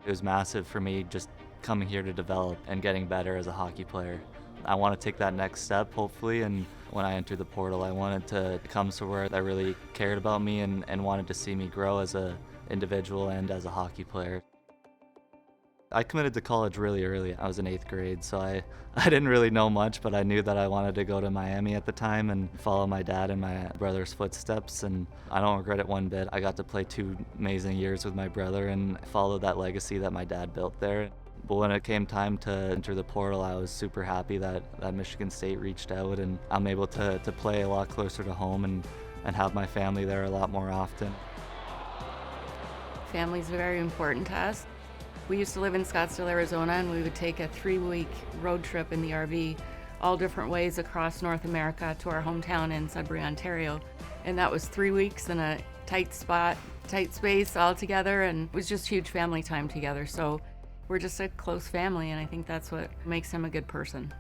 It was massive for me just coming here to develop and getting better as a hockey player. I want to take that next step, hopefully, and when I entered the portal, I wanted to come somewhere that really cared about me and wanted to see me grow as an individual and as a hockey player. I committed to college really early. I was in 8th grade, so I didn't really know much, but I knew that I wanted to go to Miami at the time and follow my dad and my brother's footsteps, and I don't regret it one bit. I got to play 2 amazing years with my brother and follow that legacy that my dad built there. But when it came time to enter the portal, I was super happy that Michigan State reached out, and I'm able to play a lot closer to home and have my family there a lot more often. Family's very important to us. We used to live in Scottsdale, Arizona, and we would take a 3-week road trip in the RV all different ways across North America to our hometown in Sudbury, Ontario. And that was 3 weeks in a tight spot, tight space all together, and it was just huge family time together. So we're just a close family, and I think that's what makes him a good person.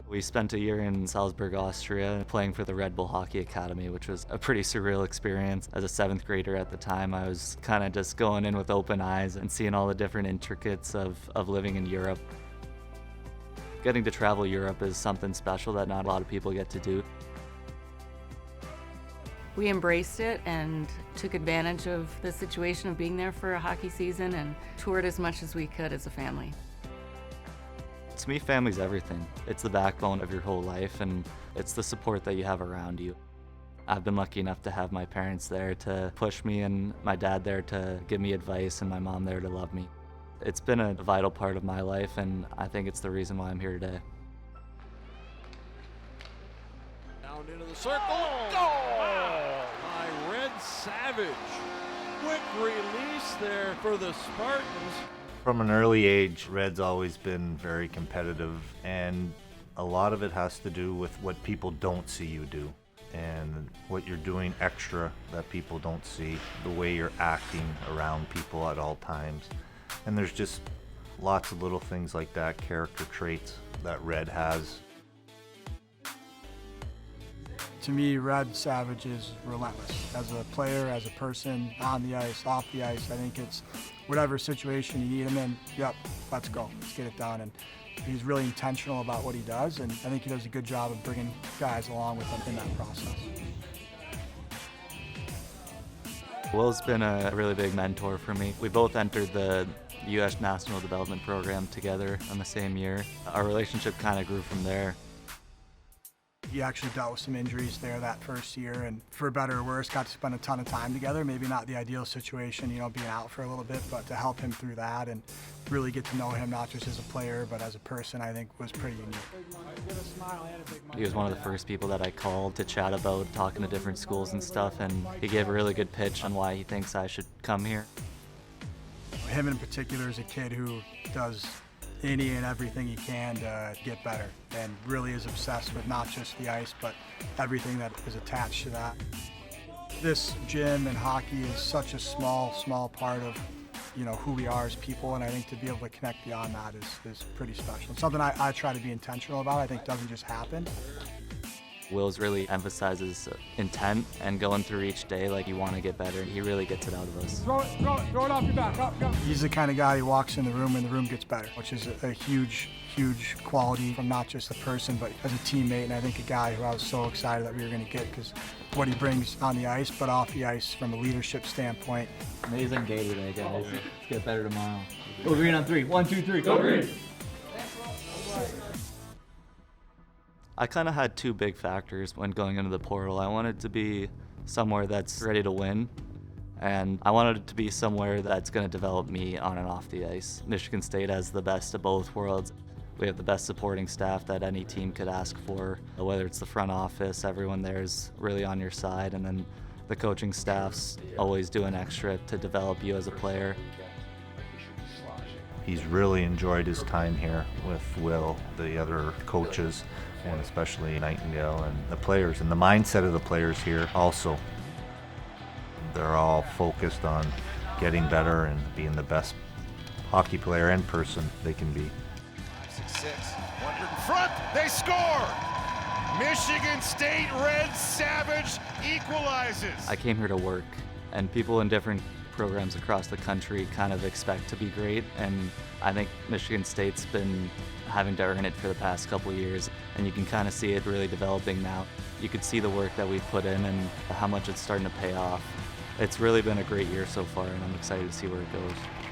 We spent a year in Salzburg, Austria, playing for the Red Bull Hockey Academy, which was a pretty surreal experience. As a 7th grader at the time, I was kind of just going in with open eyes and seeing all the different intricacies of living in Europe. Getting to travel Europe is something special that not a lot of people get to do. We embraced it and took advantage of the situation of being there for a hockey season and toured as much as we could as a family. To me, family's everything. It's the backbone of your whole life, and it's the support that you have around you. I've been lucky enough to have my parents there to push me, and my dad there to give me advice, and my mom there to love me. It's been a vital part of my life, and I think it's the reason why I'm here today. Down into the circle. Goal by Red Savage. Quick release there for the Spartans. From an early age, Red's always been very competitive, and a lot of it has to do with what people don't see you do and what you're doing extra that people don't see, the way you're acting around people at all times. And there's just lots of little things like that, character traits that Red has. To me, Red Savage is relentless. As a player, as a person, on the ice, off the ice, I think it's whatever situation you need him in, yep, let's go, let's get it done. And he's really intentional about what he does, and I think he does a good job of bringing guys along with him in that process. Will's been a really big mentor for me. We both entered the U.S. National Development Program together in the same year. Our relationship kind of grew from there. He actually dealt with some injuries there that first year, and for better or worse, got to spend a ton of time together. Maybe not the ideal situation, being out for a little bit, but to help him through that and really get to know him not just as a player, but as a person, I think was pretty unique. He was one of the first people that I called to chat about talking to different schools and stuff, and he gave a really good pitch on why he thinks I should come here. Him in particular is a kid who does any and everything he can to get better, and really is obsessed with not just the ice, but everything that is attached to that. This gym and hockey is such a small part of who we are as people, and I think to be able to connect beyond that is pretty special. It's something I try to be intentional about. I think doesn't just happen. Will's really emphasizes intent and going through each day like you want to get better. He really gets it out of us. Throw it off your back, up, go. He's the kind of guy who walks in the room and the room gets better, which is a huge quality from not just a person, but as a teammate, and I think a guy who I was so excited that we were going to get because what he brings on the ice, but off the ice from a leadership standpoint. Amazing day today, guys. Let's get better tomorrow. Go green on 3. 1, 2, 3, go green! I kind of had 2 big factors when going into the portal. I wanted to be somewhere that's ready to win, and I wanted it to be somewhere that's going to develop me on and off the ice. Michigan State has the best of both worlds. We have the best supporting staff that any team could ask for, whether it's the front office, everyone there is really on your side, and then the coaching staff's always doing extra to develop you as a player. He's really enjoyed his time here with Will, the other coaches, and especially Nightingale and the players, and the mindset of the players here also. They're all focused on getting better and being the best hockey player and person they can be. 6-6, Wonder in front, they score! Michigan State Red Savage equalizes. I came here to work, and people in different programs across the country kind of expect to be great, and I think Michigan State's been having to earn it for the past couple of years, and you can kind of see it really developing now. You could see the work that we've put in and how much it's starting to pay off. It's really been a great year so far, and I'm excited to see where it goes.